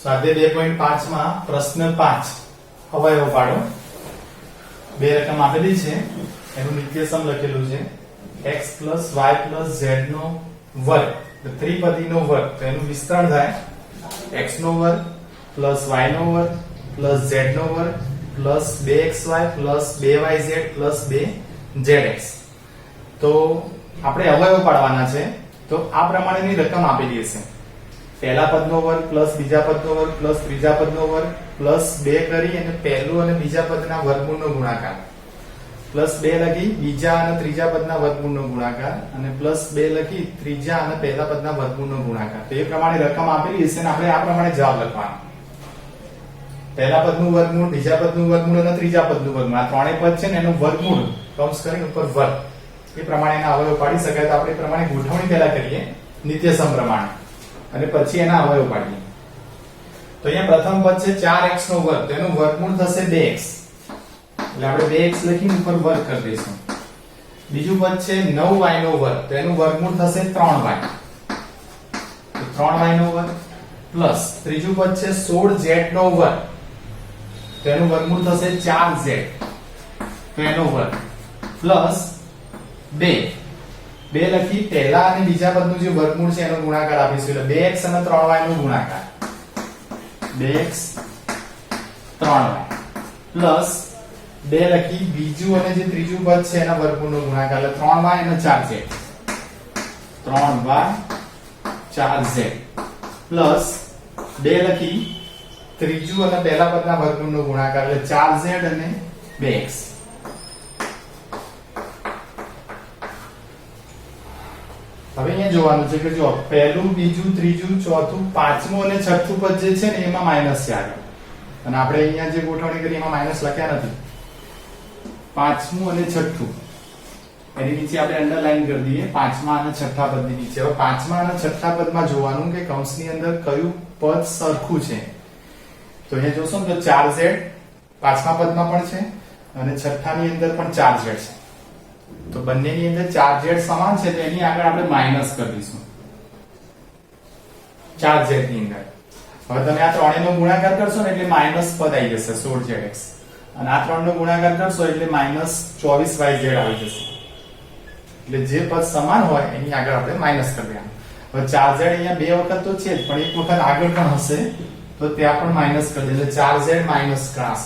સ્વાધ્યાય 2.5 માં પ્રશ્ન 5 અવયવ પાડો. બે રકમ આપેલી છે, એનું નિત્યસમ લખેલું છે x y z નો વર્ગ, ત્રિપદીનો વર્ગ. તો એનું વિસ્તરણ થાય x નો વર્ગ y નો વર્ગ z નો વર્ગ 2xy 2yz 2zx. તો આપણે અવયવ પાડવાના છે. તો આ પ્રમાણેની રકમ આપેલી હશે. પહેલા પદનો વર્ગ બીજા પદનો વર્ગ ત્રીજા પદનો વર્ગ 2 કરી અને પહેલું અને બીજા પદના વર્ગમૂળનો ગુણાકાર, 2 લખી બીજા અને ત્રીજા પદના વર્ગમૂળનો ગુણાકાર અને 2 લખી ત્રીજા અને પહેલા પદના વર્ગમૂળનો ગુણાકાર. તો એ પ્રમાણે રકમ આપેલી હશે અને આપણે આ પ્રમાણે જવાબ લખવાનો. પહેલા પદનું વર્ગમૂળ, બીજા પદનું વર્ગમૂળ અને ત્રીજા પદનું વર્ગમૂળ, આ ત્રણેય પદ છે ને એનું વર્ગમૂળ કૌંસ કરીને ઉપર વર્ગ, એ પ્રમાણે એના અવયવ પાડી શકાય. તો આપણે એ પ્રમાણે ગોઠવણી પહેલા કરીએ નિત્યસમ પ્રમાણે અને પછી એના અવયવ પાડીએ. તો અહીંયા પ્રથમ પદ છે 4x નો વર્ગ, તો એનું વર્ગમૂળ થશે 2x, એટલે આપણે 2x લખીને ઉપર વર્ગ કરી દઈશું. બીજું પદ છે 9y નો વર્ગ, તો એનું વર્ગમૂળ થશે 3y, તો 3y નો વર્ગ પ્લસ ત્રીજું પદ છે 16z નો વર્ગ, તો એનું વર્ગમૂળ થશે 4z, તો એનો વર્ગ પ્લસ 2 લખી પહેલા અને બીજા પદનું જે વર્ગમૂળ છે એનો ગુણાકાર આપીશું, એટલે 2x અને 3y નો ગુણાકાર, 2x 3y પ્લસ 2 લખી બીજું અને જે ત્રીજું પદ છે એના વર્ગમૂળનો ગુણાકાર, એટલે 3y અને 4z, 3y 4z પ્લસ 2 લખી ત્રીજું અને પહેલા પદના વર્ગમૂળનો ગુણાકાર, એટલે 4z અને 2x. હવે અહીંયા જોવાનું છે કે જો પહેલું, બીજું, ત્રીજું, ચોથું, પાંચમું અને છઠ્ઠું પદ જે છે ને એમાં માઈનસ છે આગળ, અને આપણે અહીંયા જે ગોઠવણી કરી એમાં માઈનસ લખ્યા નથી. પાંચમું અને છઠ્ઠું એની નીચે આપણે અંડરલાઈન કરી દઈએ, પાંચમા અને છઠ્ઠા પદની નીચે. હવે પાંચમા અને છઠ્ઠા પદમાં જોવાનું કે કૌંસની અંદર કયું પદ સરખું છે. તો અહીંયા જોશો ને તો 4z પાંચમા પદમાં પણ છે અને છઠ્ઠાની અંદર પણ 4z છે. તો બંનેની અંદર 4z સમાન છે, તો એની આગળ આપણે માઈનસ કરી દઈશું 4z ની અંદર. હવે તમે આ ત્રણેયનો ગુણાકાર કરશો ને એટલે માઈનસ પદ આવી જશે 16zx, અને આ ત્રણનો ગુણાકાર કરશો એટલે માઈનસ 24yz આવી જશે. એટલે જે પદ સમાન હોય એની આગળ આપણે માઈનસ કરી દેવાનું. હવે 4z અહીંયા બે વખત તો છે જ, પણ એક વખત આગળ પણ હશે તો ત્યાં પણ માઈનસ કરી દે, એટલે 4z માઈનસ ક્લાસ.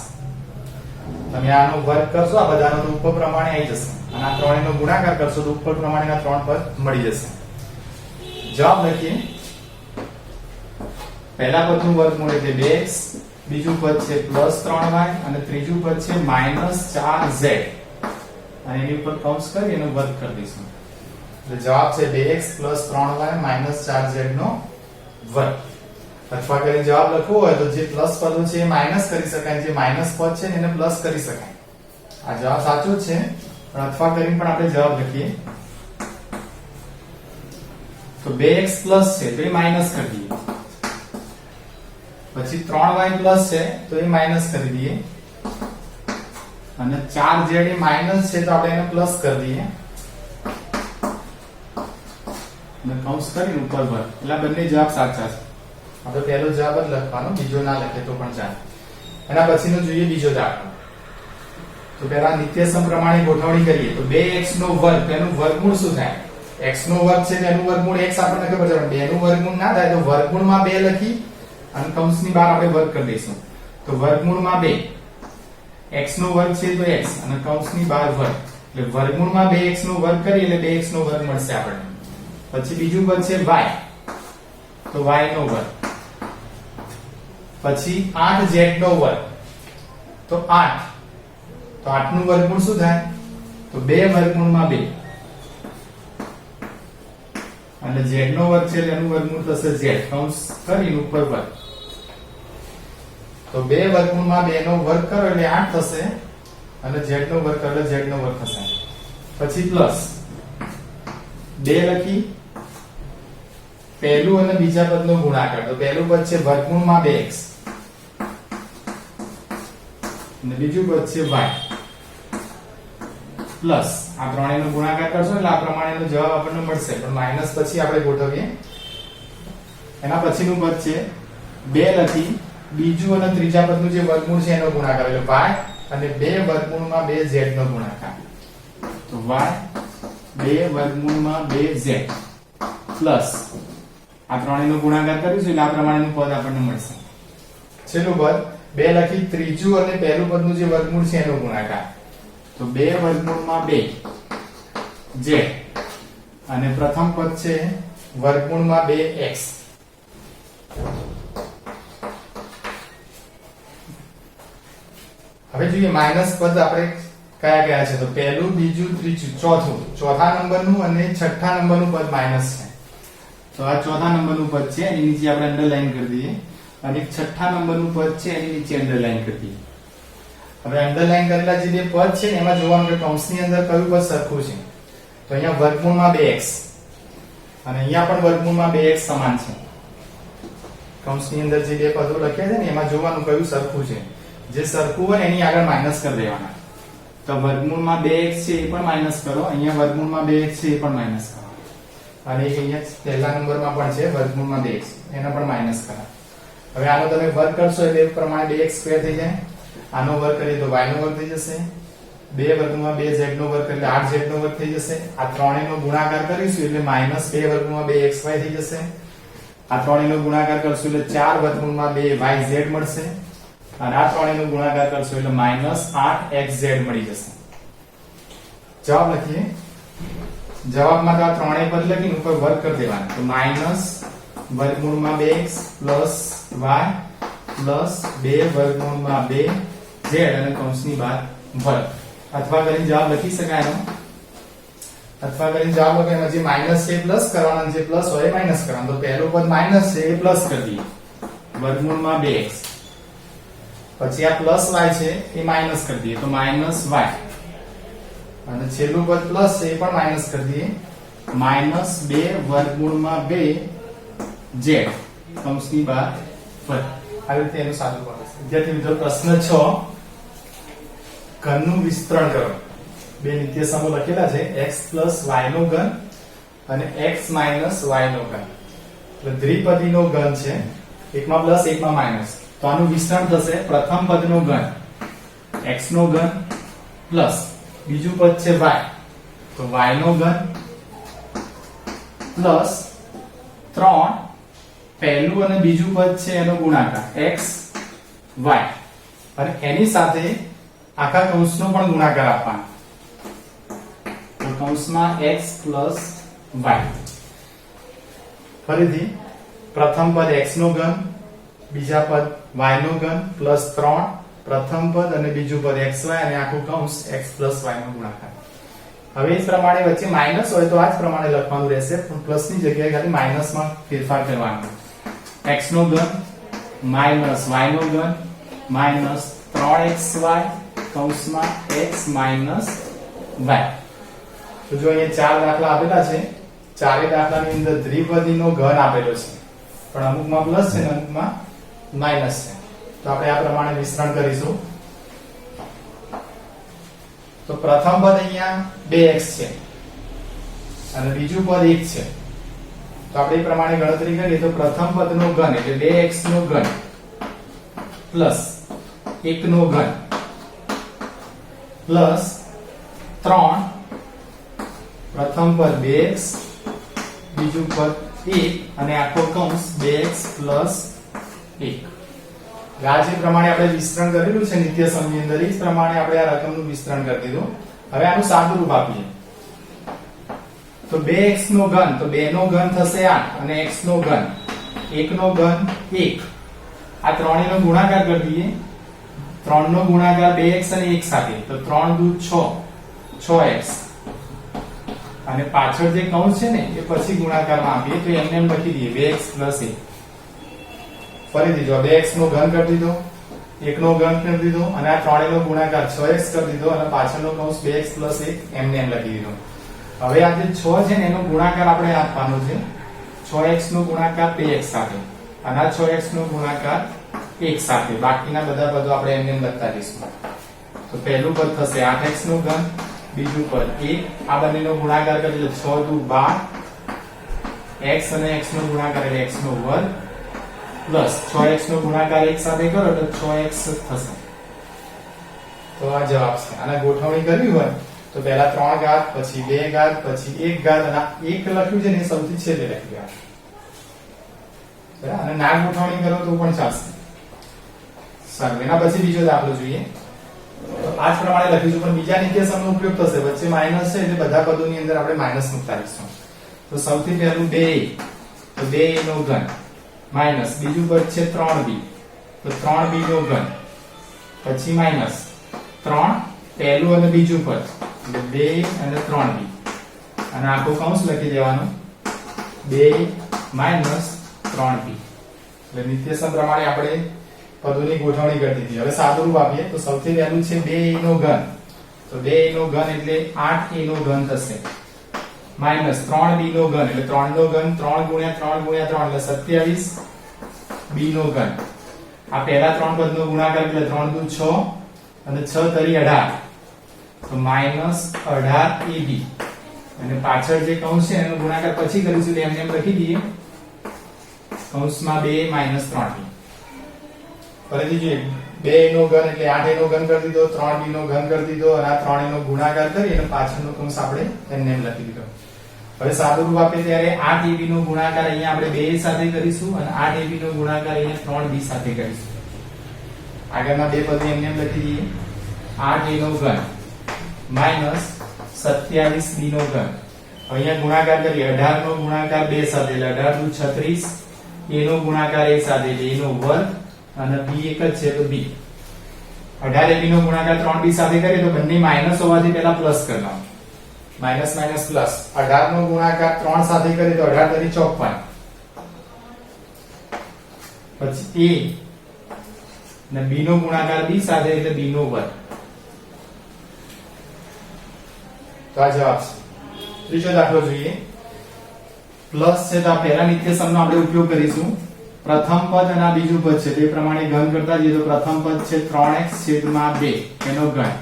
તમે આનો વર્ગ કરશો આ બધાનો તો ઉપર પ્રમાણે આવી જશે, અને આ ત્રણેયનો ગુણાકાર કરશો તો ઉપર પ્રમાણેના ત્રણ પદ મળી જશે. જવાબ લખીએ. પહેલા પદનું વર્ગમૂળ એટલે 2x, બીજું પદ છે +3y અને ત્રીજું પદ છે -4z, અને એની ઉપર કૌંસ કરી એનો વર્ગ કરી દઈશું. એટલે જવાબ છે 2x + 3y - 4z નો વર્ગ. અથવા કરીને જવાબ લખવો હોય તો જે પ્લસ પદો છે એ માઈનસ કરી શકાય, જે માઈનસ પદ છે એને પ્લસ કરી શકાય. આ જવાબ સાચો જ છે, પણ અથવા કરીને પણ આપણે જવાબ લખીએ. તો 2x પ્લસ છે તો એ માઈનસ કરી દઈએ, પછી 3y પ્લસ છે તો એ માઈનસ કરી દઈએ, અને 4z એ માઈનસ છે તો આપણે એને પ્લસ કરી દઈએ, અને કૌંસ કરીને ઉપર વર્ગ. એટલે બંને જવાબ સાચા છે. આપણે પહેલો જવાબ જ લખવાનો, બીજો ના લખે તો પણ ચાલે. એના પછીનો જોઈએ બીજો દાખલો. તો પહેલા નિત્યસમ પ્રમાણે ગોઠવણી કરીએ. તો 2x નો વર્ગ, તેનું વર્ગમૂળ શું થાય? x નો વર્ગ છે તેનું વર્ગમૂળ x આપણને ખબર છે, પણ 2 નું વર્ગમૂળ ના થાય તો વર્ગમૂળમાં 2 લખી અને કૌંસની બહાર આપણે વર્ગ કરી દઈશું. તો વર્ગમૂળમાં 2, x નો વર્ગ છે તો x અને કૌંસની બહાર વર્ગ, એટલે વર્ગમૂળમાં 2x નો વર્ગ કરીએ એટલે 2x નો વર્ગ મળશે આપણને. પછી બીજું પદ છે y, તો y નો વર્ગ, પછી 8z નો વર્ગ, તો 8, તો 8 નું વર્ગમૂળ શું થાય? તો 2 વર્ગમૂળમાં 2, અને z નો વર્ગ છે એટલે એનું વર્ગમૂળ થશે z, કૌંસ કરીને ઉપર વર્ગ. તો 2 વર્ગમૂળમાં 2 નો વર્ગ કરો એટલે 8 થશે, અને z નો વર્ગ કરો એટલે z નો વર્ગ થશે. પછી પ્લસ 2 લખી પહેલું અને બીજા પદનો ગુણાકાર, તો પહેલું પદ છે વર્ગમૂળમાં 2x અને બીજું પદ છે y, પ્લસ આ ત્રણેયનો ગુણાકાર કરશો એટલે આ પ્રમાણેનો જવાબ આપણને મળશે, પણ માઈનસ પછી આપણે ગોઠવીએ. એના પછીનું પદ છે 2 લખી બીજું અને ત્રીજા પદનું જે વર્ગમૂળ છે એનો ગુણાકાર એટલે y અને 2 વર્ગમૂળમાં 2z નો ગુણાકાર તો y 2 વર્ગમૂળમાં 2z પ્લસ આ ત્રણેયનો ગુણાકાર કરીશું એટલે આ પ્રમાણેનું પદ આપણને મળશે છેલ્લું પદ 2 લખી ત્રીજું અને પહેલું પદનું જે વર્ગમૂળ છે એનો ગુણાકાર તો 2 વર્ગમૂળમાં 2 z અને પ્રથમ પદ છે વર્ગમૂળમાં 2x હવે જોઈએ માઈનસ પદ આપણે કયા કયા છે તો પહેલું બીજું ત્રીજું ચોથું ચોથા નંબરનું અને છઠ્ઠા નંબરનું પદ માઈનસ છે તો આ ચોથા નંબરનું પદ છે એની નીચે આપણે અંડરલાઈન કરી દઈએ અને છઠ્ઠા નંબરનું પદ છે એની નીચે અંડરલાઈન કરી દઈએ હવે અંડરલાઈન કરેલા જે બે પદ છે ને એમાં જોવાનું કે કૌંસની અંદર કયું પદ સરખું છે તો અહીંયા વર્ગમૂળમાં 2x અને અહીંયા પણ વર્ગમૂળમાં 2x સમાન છે કૌંસની અંદર જે બે પદો લખ્યા છે ને એમાં જોવાનું કયું સરખું છે જે સરખું હોય એની આગળ માઈનસ કરી દેવાના તો વર્ગમૂળમાં 2x છે એ પણ માઈનસ કરો અહીંયા વર્ગમૂળમાં 2x છે એ પણ માઈનસ કરો અને અહીંયા પહેલા નંબરમાં પણ છે વર્ગમૂળમાં 2x એનો પણ માઈનસ કરો હવે આનો તમે વર્ગ કરશો એટલે એ પ્રમાણે 2x સ્ક્વેર થઈ જાય આનો વર્ગ કરીએ તો y નો વર્ગ થઈ જશે 2 વર્ગમાં 2z નો વર્ગ એટલે 8z નો વર્ગ થઈ જશે આ ત્રણેયનો ગુણાકાર કરીશું એટલે -2 વર્ગમાં 2xy થઈ જશે આ ત્રણેયનો ગુણાકાર કરશું એટલે 4 વર્ગમાં 2yz મળશે અને આ ત્રણેયનો ગુણાકાર કરશું એટલે -8xz મળી જશે જવાબ લખીએ જવાબમાં તો આ ત્રણેય પદ લખીને ઉપર વર્ગ કરી દેવાના તો વર્ગમૂળમાં 2x y 2 વર્ગમૂળમાં 2z અને કૌંસની બહાર વર્ગ અથવા કરીને જવાબ લખી શકાય એનો અથવા કરીને જવાબ લખો એમાં જે માઈનસ છે એ પ્લસ કરવાના જે પ્લસ હોય એ માઈનસ કરવાના તો પહેલું પદ માઈનસ છે એ પ્લસ કરી દઈએ વર્ગમૂળમાં 2x પછી આ પ્લસ y છે એ માઈનસ કરી દઈએ તો -y અને છેલ્લું પદ પ્લસ છે એ પણ માઈનસ કરી દઈએ -2 વર્ગમૂળમાં 2z કૌંસની બહાર વર્ગ આવી રીતે એનું સાદું પડે વિદ્યાર્થી મિત્રો પ્રશ્ન 6 ઘનનું વિસ્તરણ કરો બે નિત્યસમો લખેલા છે x y નો ઘન અને x y નો ઘન એટલે દ્વિપદીનો ઘન છે એકમાં પ્લસ એકમાં માઈનસ તો આનું વિસ્તરણ થશે પ્રથમ પદનો ઘન x નો ઘન પ્લસ બીજું પદ છે y તો y નો ઘન પ્લસ 3 પહેલું અને બીજું પદ છે એનો ગુણાકાર x y અને એની સાથે આખા કૌંસનો પણ ગુણાકાર આપવાનો તો કૌંસમાં x y ફરીથી પ્રથમ પદ x નો ઘન બીજા પદ y નો ઘન પ્લસ 3 પ્રથમ પદ અને બીજું પદ xy અને આખું કૌંસ x y નો ગુણાકાર હવે એ પ્રમાણે વચ્ચે માઈનસ હોય તો આ જ પ્રમાણે લખવાનું રહેશે પણ પ્લસ ની જગ્યાએ ખાલી માઈનસ માં ફેરફાર કરવાનો x નો ઘન માઈનસ y નો ઘન માઈનસ 3xy કૌંસમાં x માઈનસ y તો જો અહીંયા ચાર દાખલા આપેલા છે ચારે દાખલાની અંદર દ્વિપદીનો ઘન આપેલો છે પણ અમુકમાં પ્લસ છે અને અમુકમાં માઈનસ છે તો આપણે આ પ્રમાણે વિસ્તરણ કરીશું તો પ્રથમ પદ અહીંયા 2x છે અને બીજું પદ 1 છે તો આપણે એ પ્રમાણે ગણતરી કરીએ તો પ્રથમ પદનો ઘન એટલે 2x નો ઘન પ્લસ 1 નો ઘન પ્લસ 3 પ્રથમ પદ 2x બીજું પદ 1 અને આખો કૌંસ 2x પ્લસ 1 આ જે પ્રમાણે આપણે વિસ્તરણ કરેલું છે નિત્યસમની અંદર એ જ પ્રમાણે આપણે આ રકમનું વિસ્તરણ કરી દીધું હવે આનું સાદું રૂપ આપીએ તો 2x નો ઘન તો 2 નો ઘન થશે 8 અને x નો ઘન 1 નો ઘન 1 આ ત્રણેયનો ગુણાકાર કરી દઈએ 3 નો ગુણાકાર 2x અને 1 સાથે તો 3 દુ 6x અને પાછળ જે કૌંસ છે ને એ પછી ગુણાકારમાં આપીએ તો એમને એમ લખી દઈએ 2x 1 ફરીથી જો 2x નો ઘન કરી દીધો 1 નો ઘન કરી દીધો અને આ ત્રણેયનો ગુણાકાર 6x કરી દીધો અને પાછળનો કૌંસ 2x 1 એમને એમ લખી દીધો હવે આ જે 6 છે ને એનો ગુણાકાર આપણે આપવાનો છે 6x નો ગુણાકાર 2x સાથે અને આ 6x નો ગુણાકાર 1 સાથે બાકીના બધા પદો આપણે એમને એમ લખતા જઈશું તો પહેલું પદ થશે 8x નો ઘન બીજું પદ 1 આ બંનેનો ગુણાકાર કરીએ એટલે 6 દુ 12 x અને x નો ગુણાકાર એટલે x નો વર્ગ પ્લસ 6x નો ગુણાકાર એક સાથે કરો એટલે 6x થશે. તો આ જવાબ છે. આને ગોઠવણી કરવી હોય તો પહેલા 3 ઘાત, પછી 2 ઘાત, પછી 1 ઘાત, અને 1 લખ્યું છે ને એ સૌથી છેલ્લે લખ્યું. બરાબર. અને ના ગોઠવણી કરો તો પણ ચાલશે. સારું, એના પછી બીજો દાખલો જોઈએ. તો આ જ પ્રમાણે લખીશું, પણ બીજા નિત્યસમનો ઉપયોગ થશે. વચ્ચે માઈનસ છે એટલે બધા પદોની અંદર આપણે માઈનસ મૂકતા રહીશું. તો સૌથી પહેલું 2a, તો 2a નો ઘન માઈનસ બીજું પદ છે 3b, તો 3b નો ઘન, પછી માઈનસ 3 પહેલું અને બીજું પદ એટલે 2 અને 3b, અને આખો કૌંસ લખી દેવાનો 2 માઈનસ 3b. એટલે નિત્યસમ પ્રમાણે આપણે પદોની ગોઠવણી કરી દીધી. હવે સાદુરૂપ આપીએ તો સૌથી પહેલું છે 2a નો ઘન, તો 2a નો ઘન એટલે 8a નો ઘન થશે, માઈનસ 3b નો ઘન એટલે 3 નો ઘન, 3 ગુણ્યા 3 ગુણ્યા 3 એટલે 27b નો ઘન. આ પહેલા 3 પદનો ગુણાકાર એટલે 3 દુ 6 અને 6 તરી 18, તો માઈનસ 18ab. અને પાછળ જે કૌંસ છે એનો ગુણાકાર પછી કરીશું એટલે એમને એમ લખી દઈએ, કૌંસમાં 2 માઈનસ 3b. ફરીથી જોઈએ, 2a નો ઘન એટલે 8a નો ઘન કરી દીધો, 3b નો ઘન કરી દીધો, અને આ 3a નો ગુણાકાર કરી અને પાછળનો કૌંસ આપણે એમને એમ લખી દીધો. હવે સાદુરૂપ આપે ત્યારે 8ab નો ગુણાકાર અહીંયા આપણે 2a સાથે કરીશું, અને 8ab નો ગુણાકાર અહીંયા 3b સાથે કરીશું. આગળના બે પદ એમને એમ લખી દઈએ, 8a નો ઘન માઈનસ 27b નો ઘન. અહીંયા ગુણાકાર કરીએ, 18 નો ગુણાકાર 2 સાથે એટલે 18 દુ 36, a નો ગુણાકાર a સાથે એટલે a નો વર્ગ, અને b એક જ છે તો b. 18ab નો ગુણાકાર 3b સાથે કરીએ તો બંને માઈનસ હોવાથી પહેલા પ્લસ કરવાનું, માઈનસ માઈનસ પ્લસ. 18 નો ગુણાકાર 3 સાથે કરીએ તો 18 તરી 54, પછી a અને b નો ગુણાકાર b સાથે એટલે b નો વર્ગ. તો આ જવાબ છે. ત્રીજો દાખલો જોઈએ. પ્લસ છે તો આ પહેલા નિત્યસમનો આપણે ઉપયોગ કરીશું. પ્રથમ પદ અને આ બીજું પદ છે તે પ્રમાણે ઘન કરતા જઈએ તો પ્રથમ પદ છે 3x છેદમાં 2 એનો ઘન,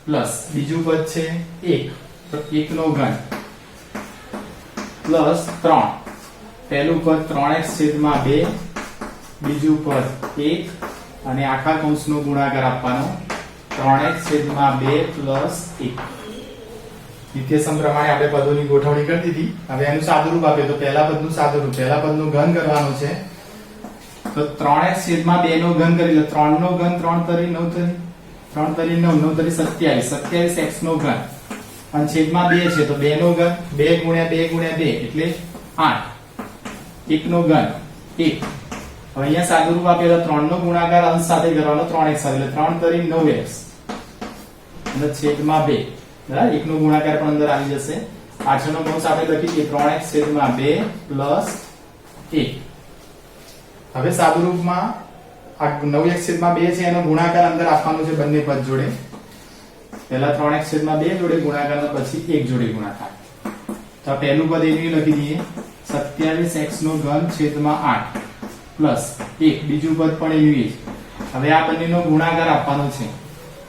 પ્લસ બીજું પદ છે 1, તો 1 નો ઘન, પ્લસ 3 પહેલું પદ 3x છેદમાં 2, બીજું પદ 1, અને આખા કૌંસનો ગુણાકાર આપવાનો 3x છેદમાં 2 પ્લસ 1. નિત્યસમ પ્રમાણે આપણે પદોની ગોઠવણી કરી દીધી. હવે એનું સાદુરૂપ આપીએ તો પહેલા પદનું સાદુરૂપ, પહેલા પદનું ઘન કરવાનું છે. તો 3x છેદમાં 2 નો ઘન કરી લે, 3 નો ઘન 3 તરી 9 તરી 3 તરી 9 9 તરી 27, 27x નો ઘન, અને છેદમાં 2 છે તો 2 નો ઘન, 2 ગુણ્યા 2 ગુણ્યા 2 એટલે 8, 1 નો ઘન 1. હવે અહીંયા સાદુરૂપ આપીએ તો 3 નો ગુણાકાર અંશ સાથે કરવાનો 3x સાથે એટલે 3 તરી 9x અને છેદમાં 2. બરાબર, 1 નો ગુણાકાર પણ અંદર આવી જશે. પાછળનો કૌંસ આપણે લખી દઈએ 3x છેદમાં 2 પ્લસ 1. હવે સાદુરૂપમાં આ 9x છેદમાં 2 છે એનો ગુણાકાર અંદર આપવાનો છે બંને પદ જોડે. પહેલા 3x છેદમાં 2 જોડે ગુણાકાર, અને પછી 1 જોડે ગુણાકાર. તો આ પહેલું પદ એની લખી દઈએ 27x નો ઘન છેદમાં 8 પ્લસ 1, બીજું પદ પણ એનું જ. હવે આ બંનેનો ગુણાકાર આપવાનો છે.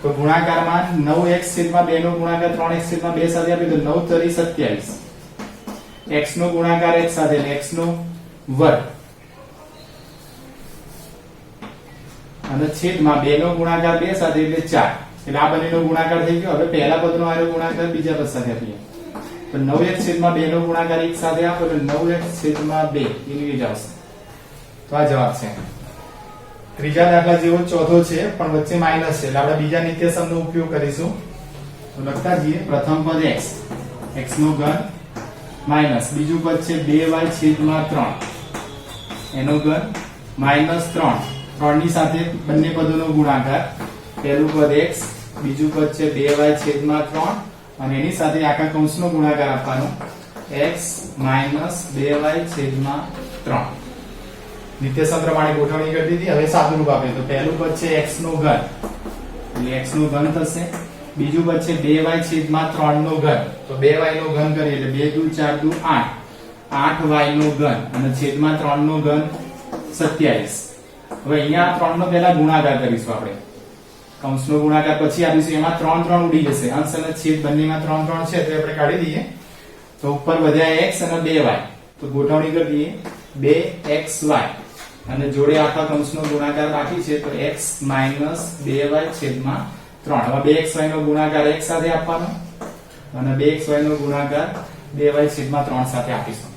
તો ગુણાકારમાં 9x છેદમાં 2 નો ગુણાકાર 3x છેદમાં 2 સાથે આપીએ તો 9 તરી 27, x નો ગુણાકાર x સાથે એટલે x નો વર્ગ, અને છેદમાં 2 નો ગુણાકાર 2 સાથે એટલે 4. એટલે આ બંનેનો ગુણાકાર થઈ ગયો. હવે પહેલા પદનો આનો ગુણાકાર બીજા પદ સાથે આપીએ તો 9x છેદમાં 2 નો ગુણાકાર એક સાથે આપો એટલે 9x છેદમાં 2 એની જ આવશે. તો આ જવાબ છે. ત્રીજા દાખલા જેવો ચોથો છે પણ વચ્ચે માઈનસ છે એટલે આપણે બીજા નિત્યસમનો ઉપયોગ કરીશું. તો લખતા જઈએ, પ્રથમ પદ x, x નો ઘન માઈનસ બીજું પદ છે 2y છેદમાં 3 એનો ઘન, માઈનસ 3 ની સાથે બંને પદોનો ગુણાકાર. પહેલું પદ x, બીજું પદ છે 2y છેદમાં 3, અને એની સાથે આખા કૌંસનો ગુણાકાર આપવાનો x માઈનસ 2y છેદમાં 3. નિત્યસમ પ્રમાણે ગોઠવણી કરી દીધી. હવે સાદુરૂપ આપીએ તો પહેલું પદ છે x નો ઘન એટલે x નો ઘન થશે, બીજું પદ છે 2y છેદમાં 3 નો ઘન, તો 2y નો ઘન કરીએ એટલે 2 દુ 4 દુ 8, 8y નો ઘન, અને છેદમાં 3 નો ઘન 27. હવે અહીંયા 3 નો પહેલા ગુણાકાર કરીશું આપણે, કૌંસનો ગુણાકાર પછી આપીશું. એમાં 3 3 ઉડી જશે, અંશ અને છેદ બંનેમાં 3 3 છે તો આપણે કાઢી દઈએ. તો ઉપર વધ્યા x અને 2y, તો ગોઠવણી કરી દઈએ 2xy અને જોડે આખા કૌંસનો ગુણાકાર બાકી છે તો x - 2y છેદમાં 3. હવે 2xy નો ગુણાકાર x સાથે આપવાનો અને 2xy નો ગુણાકાર 2y છેદમાં 3 સાથે આપીશું.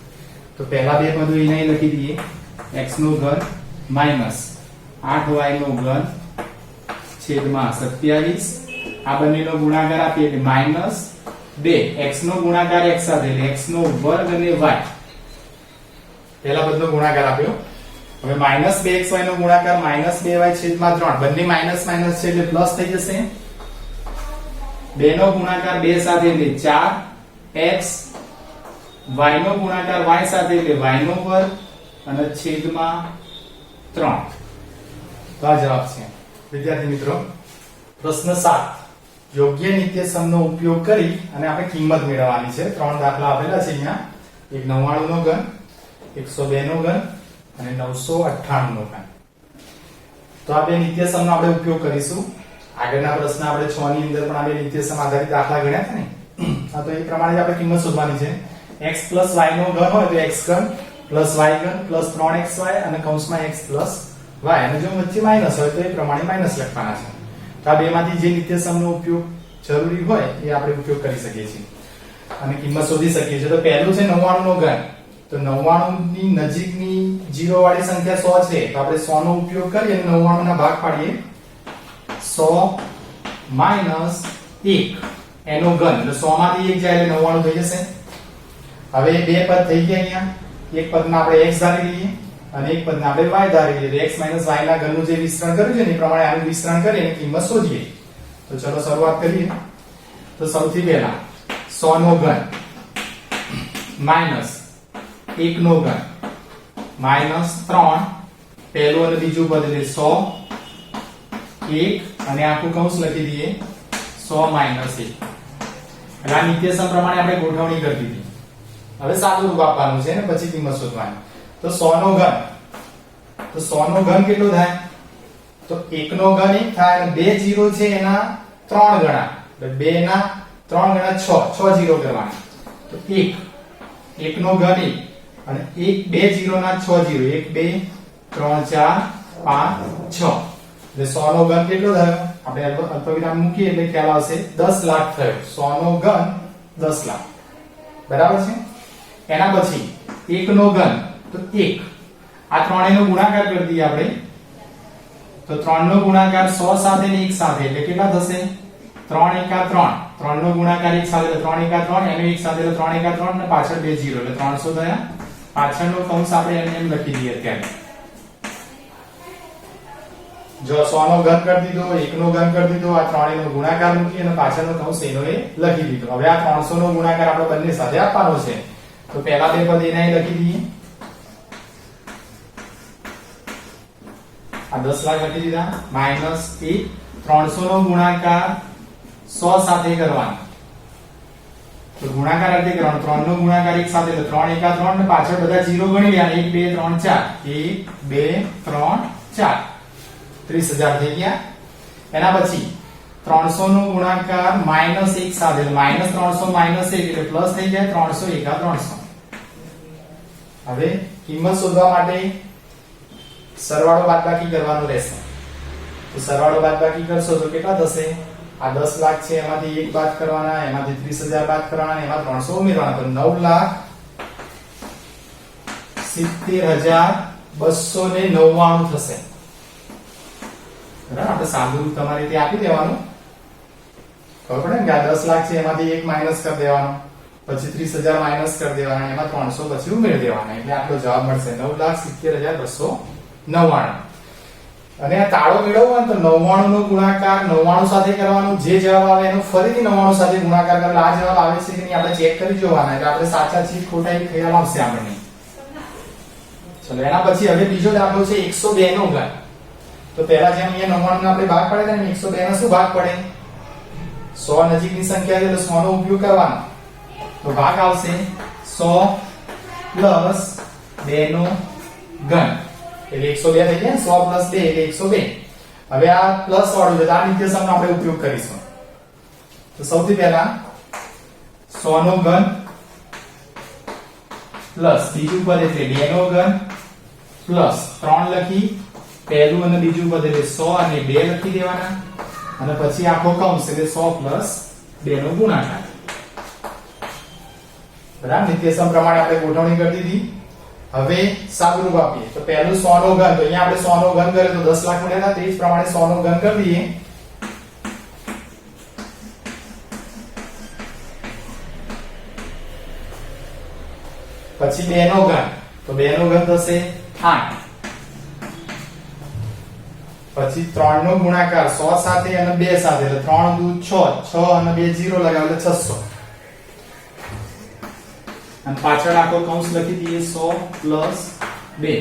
તો પહેલા બે પદો એને લખી દઈએ. x નો ઘન માઈનસ 8y નો ઘન છેદમાં 27. આ બંનેનો ગુણાકાર આપીએ એટલે માઈનસ 2 x નો ગુણાકાર x સાથે એટલે x નો વર્ગ અને y. પહેલા બધો ગુણાકાર આપ્યો. હવે માઈનસ 2xy નો ગુણાકાર માઈનસ 2y છેદમાં 3. બંને માઈનસ માઈનસ છે એટલે પ્લસ થઈ જશે. 2 નો ગુણાકાર 2 સાથે એટલે 4x, y નો ગુણાકાર y સાથે એટલે y નો વર્ગ અને છેદમાં 3. તો આ જવાબ છે. વિદ્યાર્થી મિત્રો, પ્રશ્ન 7. યોગ્ય નિત્યસમનો ઉપયોગ કરી અને આપણે કિંમત મેળવવાની છે. 3 દાખલા આપેલા છે અહીંયા. એક 99 નો ઘન, 102 નો ઘન અને 998 નો ઘન. તો આ બે નિત્યસમનો આપણે ઉપયોગ કરીશું. આગળના પ્રશ્ન આપણે 6 ની અંદર પણ આ બે નિત્યસમ આધારિત દાખલા ગણ્યા હતા ને. હા, તો એ પ્રમાણે આપણે કિંમત શોધવાની છે. x + y નો ઘન હોય તો x ઘન + y ઘન + 3xy અને કૌંસમાં x + y અને જો વચ્ચે માઈનસ હોય તો એ પ્રમાણે માઈનસ લખવાના છે. તો આ બેમાંથી જે નિત્યસમનો ઉપયોગ જરૂરી હોય એ આપણે ઉપયોગ કરી શકીએ છીએ અને કિંમત શોધી શકીએ છીએ. તો પહેલું છે 99 નો ઘન. તો 99 ની નજીકની 0 વાળી સંખ્યા 100 છે તો આપણે 100 નો ઉપયોગ કરી અને 99 ના ભાગ પાડીએ. 100 - 1 એનો ઘન એટલે 100 માંથી 1 જાય એટલે 99 થઈ જશે. હવે બે પદ થઈ ગયા અહીંયા. એક પદમાં આપણે x ધારી લઈએ અને એક પદને આપણે y ધારી લઈએ. x - y ના ઘનનું જે વિસ્તરણ કર્યું છે ને એ પ્રમાણે આનું વિસ્તરણ કરી અને કિંમત શોધીએ. તો ચલો શરૂઆત કરીએ. તો સૌથી પહેલા 100 નો ઘન માઈનસ 1 નો ઘન માઈનસ 3. પહેલું અને બીજું પદ એટલે 100 1 અને આખું કૌંસ લખી દઈએ 100 - 1. એટલે આ નિત્યસમ પ્રમાણે આપણે ગોઠવણી કરી દીધી. હવે સાદું રૂપ આપવાનું છે ને પછી કિંમત શોધવાની. તો 100 નો ઘન. તો 100 નો ઘન કેટલો થાય? તો 1 નો ઘન 1 થાય અને 2 0 છે એના 3 ગણા. એટલે 2 ના 3 ગણા 6 0 કરવાના. તો 1 નો ઘન 1 અને 2 0 ના 6 0 1 2 3 4 5 6. એટલે 100 નો ઘન કેટલો થયો? આપણે અલ્પવિરામ મૂકીએ એટલે ખ્યાલ આવશે 10 લાખ થયો. 100 નો ઘન 10 લાખ. બરાબર છે. એના પછી 1 નો ઘન તો 1. આ ત્રણેયનો ગુણાકાર કરી દઈએ આપણે. તો 3 નો ગુણાકાર 100 સાથે ને 1 સાથે એટલે કેટલા થશે? 3 એકા 3. 3 નો ગુણાકાર 1 સાથે એટલે 3 એકા 3 એનો 1 સાથે એટલે 3 એકા 3 અને પાછળ 2 0 એટલે 300 થયા. પાછળનો કૌંસ આપણે એમ લખી દઈએ અત્યારે. જો 100 નો ઘન કરી દીધો, 1 નો ઘન કરી દીધો, આ ત્રણેયનો ગુણાકાર મૂકી અને પાછળનો કૌંસ એનો એ લખી દીધો. હવે આ 300 નો ગુણાકાર આપણે બંને સાથે આપવાનો છે. તો પહેલા બે પદ એને લખી દઈએ. આ 10 લાખ લખી દીધા માઈનસ 1. 300 નો ગુણાકાર 100 સાથે કરવાનો. તો ગુણાકાર એટલે કરવાનો. 3 નો ગુણાકાર 1 સાથે એટલે 3 એકા 3 ને પાછળ બધા 0 ગણી લેવાના. 1 2 3 4 1 2 3 4 30000 થઈ ગયા. એના પછી 300 નો ગુણાકાર માઈનસ 1 સાથે એટલે માઈનસ 300 માઈનસ 1 એટલે પ્લસ થઈ જાય 300 એકા 300. હવે કિંમત શોધવા માટે સરવાળો બાદબાકી કરવાનો રહેશે. તો સરવાળો બાદબાકી કરશો તો કેટલા થશે? આ 10 લાખ છે એમાંથી 1 બાદ કરવાના, એમાંથી 30000 બાદ કરવાના, એમાં 300 ઉમેરવાના. તો 9,70,299 થશે. બરાબર. આપણે સાદું રૂપ તમારી રીતે આપી દેવાનું. ખબર પડે ને કે આ 10 લાખ છે એમાંથી 1 માઈનસ કરી દેવાનો, પછી 30000 માઈનસ કરી દેવાના, એમાં 300 પછી ઉમેરી દેવાના. એટલે આટલો જવાબ મળશે 9,70,299. અને આ તાળો મેળવવો હોય તો 99 નો ગુણાકાર 99 સાથે કરવાનું. જે જવાબ આવે એનો ફરીથી 99 સાથે ગુણાકાર કરે. આ જવાબ આવે છે કે નહીં આપણે ચેક કરી જોવાના. એટલે આપણે સાચા છીએ ખોટા એ ખ્યાલ આવશે આપણને. ચલો એના પછી હવે બીજો દાખલો છે 102 નો ઘન. તો પહેલા જેમ અહીંયા 99 ના આપણે ભાગ પડે ને 102 ના શું ભાગ પડે? 100 નજીકની સંખ્યા છે એટલે 100 નો ઉપયોગ કરવાનો. તો ભાગ આવશે 100 પ્લસ 2 નો ઘન એટલે 102 થઈ ગયા. 100 પ્લસ 2 એટલે 102. હવે આ પ્લસ વાળું છે તો આ નિત્યસમનો આપણે ઉપયોગ કરીશું. તો સૌથી પહેલા 100 નો ઘન પ્લસ બીજું પદ એટલે 2 નો ઘન પ્લસ 3 લખી પહેલું અને બીજું પદ એટલે 100 અને 2 લખી દેવાના અને પછી આખો કૌંસ એટલે 100 પ્લસ 2 નો ગુણાકાર. બરાબર, નિત્યસમ પ્રમાણે આપણે ગોઠવણી કરી દીધી. હવે સાદુરૂપ આપીએ તો પહેલું 100 નો ઘન, તો અહીંયા આપણે 100 નો ઘન કર્યો તો 10 લાખ મળ્યા હતા, તે જ પ્રમાણે 100 નો ઘન કરી દઈએ. પછી 2 નો ઘન, તો 2 નો ઘન થશે 8. પછી 3 નો ગુણાકાર 100 સાથે અને 2 સાથે એટલે 3 દુ 6, 6 અને 2 0 લગાવે એટલે 600. અને પાછળ આખો કૌંસ લખી દઈએ 100 પ્લસ 2.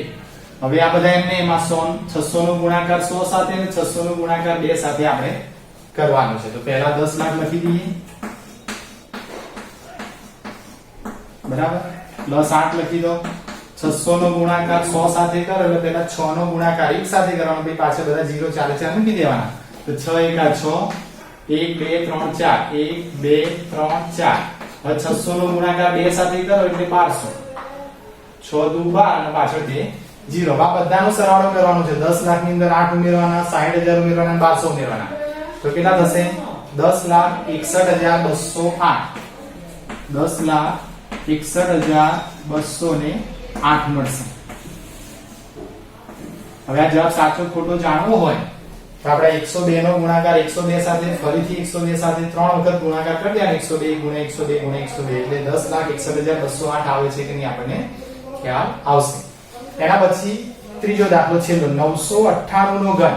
હવે આ બધા એમને એમાં 600 નો ગુણાકાર 100 સાથે અને 600 નો ગુણાકાર 2 સાથે આપણે કરવાનો છે. તો પહેલા 10 લાખ લખી દઈએ, બરાબર, પ્લસ 8 લખી દો. 600 નો ગુણાકાર 100 સાથે કરો એટલે પહેલા 6 નો ગુણાકાર એક સાથે કરવાનો, પછી પાછળ બધા 0 ચાલે છે મૂકી દેવાના. તો 6 એકા 6, 1 2 3 4, 1 2 3 4. હવે 600 નો ગુણાકાર 2 સાથે કરો એટલે 1200. 6 દુ 12 અને પાછળ 2 0. આ બધાનો સરવાળો કરવાનો છે. 10 લાખ ની અંદર 8 ઉમેરવાના, 60000 ઉમેરવાના, 1200 ઉમેરવાના. તો કેટલા થશે? 10,61,208. 10,61,208 મળશે. હવે આ જવાબ સાચો ખોટો જાણવો હોય તો આપણે 102 નો ગુણાકાર 102 સાથે ફરીથી 102 સાથે 3 વખત ગુણાકાર કરી દેવાનો. 102 ગુણ્યા 102 ગુણ્યા 102 એટલે 10,61,208 આવે છે કે નહીં આપણને ખ્યાલ આવશે. એના પછી ત્રીજો દાખલો છે 998 નો ઘન.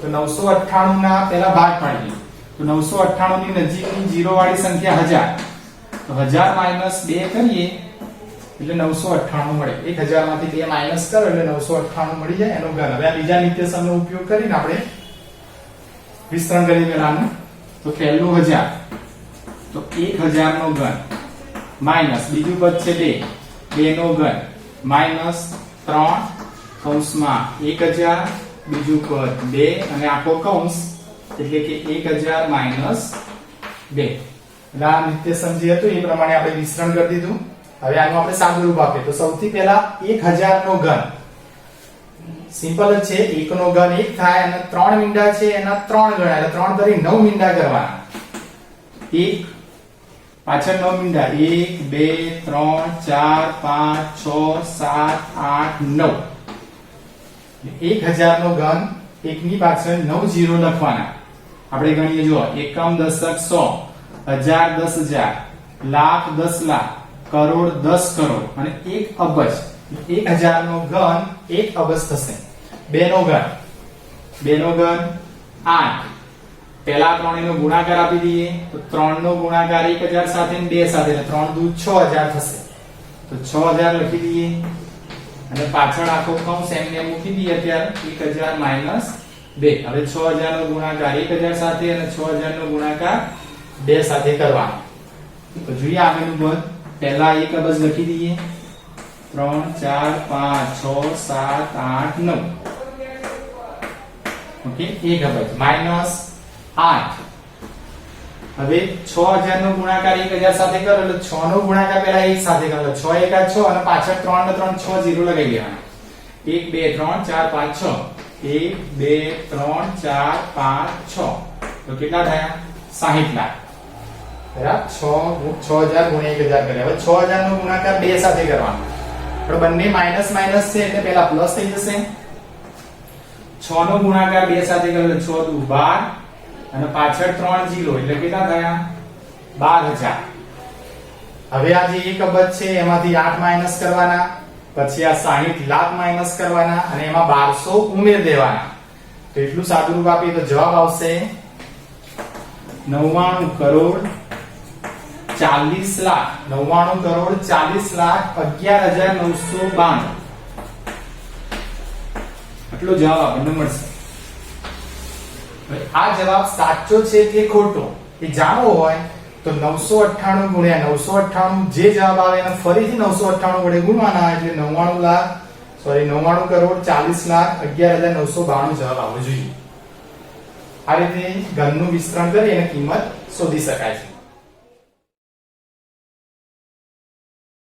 તો 998 ના પહેલા ભાગ પાડીએ. તો 998 ની નજીકની 0 વાળી સંખ્યા 1000. તો 1000 માઈનસ 2 કરીએ એટલે 998 મળે. 1000 માંથી 2 માઈનસ કરો એટલે 998 મળી જાય એનો ઘન. હવે આ બીજા નિત્યસમનો ઉપયોગ કરીને આપણે વિસ્તરણ કરી લેવાનું. તો પહેલું 1000 તો 1000 નો ઘન માઈનસ બીજું પદ છે 2 નો ઘન માઈનસ 3 કૌંસમાં 1000 બીજું પદ 2 અને આખો કૌંસ એટલે કે 1000 માઈનસ 2. એટલે આ નિત્યસમ જે હતું એ પ્રમાણે આપણે વિસ્તરણ કરી દીધું. હવે આનું આપણે સાદુરૂપ આપીએ તો સૌથી પહેલા 1000 નો ઘન સિમ્પલ જ છે. 1 નો ઘન 1 થાય અને 3 મીંડા છે એના 3 ગણા એટલે 3 કરી 9 મીંડા કરવાના. 1 પાછળ 9 મીંડા 1 2 3 4 5 6 7 8 9. 1000 નો ઘન 1 ની પાછળ 9 0 લખવાના. આપણે ગણીએ જો એકમ દશક 100, હજાર 10000, લાખ 10 લાખ, કરોડ 10 કરોડ અને 1 અબજ. 1000 નો ઘન 1 અબજ થશે. 2 નો ઘન 8. પહેલા ત્રણેયનો ગુણાકાર આપી દઈએ તો 3 નો ગુણાકાર 1000 સાથે અને 2 સાથે એટલે 3 દુ 6000 થશે. તો 6000 લખી દઈએ અને પાછળ આખો કૌંસ એમને મૂકી દઈએ. અત્યારે 1000 માઈનસ 2. હવે 6000 નો ગુણાકાર 1000 સાથે અને 6000 નો ગુણાકાર 2 સાથે કરવાનો. તો જોઈએ આગળનું પદ. પહેલા 1 અબજ લખી દઈએ. 3 4 5 6 7 8 9. ઓકે, 1 અબજ માઈનસ 8. હવે 6000 નો ગુણાકાર 1000 સાથે કરો એટલે 6 નો ગુણાકાર પહેલા 1 સાથે કરો. 6 એકા 6 અને પાછળ 3 ને 3 6 0 લગાવી દેવાના. 1 2 3 4 5 6. 1 2 3 4 5 6. તો કેટલા થયા? 60 લાખ. બરાબર, 6000 ગુણ્યા 1000 કર્યા. હવે 6000 નો ગુણાકાર 2 સાથે કરવાનો. પણ બંને માઈનસ માઈનસ છે એટલે પહેલા પ્લસ થઈ જશે. 6 નો ગુણાકાર 2 સાથે કરો એટલે 6 દુ 12 અને પાછળ 3 0 એટલે કેટલા થયા? 12000. હવે આ જે 1 અબજ છે એમાંથી 8 માઈનસ કરવાના, પછી આ 60 લાખ માઈનસ કરવાના અને એમાં 1200 ઉમેર દેવાના. તો એટલું સાદુરૂપ આપીએ તો જવાબ આવશે 99 કરોડ 40 લાખ. 99 કરોડ 40 લાખ 11992. આટલો જવાબ આપણને મળશે. આ જવાબ સાચો છે કે ખોટો એ જાણવો હોય તો 998 ગુણ્યા 998 જે જવાબ આવે એને ફરીથી 998 વડે ગુણવાના એટલે 99 કરોડ 40 લાખ 11992 જવાબ આવવો જોઈએ. આ રીતે ઘનનું વિસ્તરણ કરી અને કિંમત શોધી શકાય છે.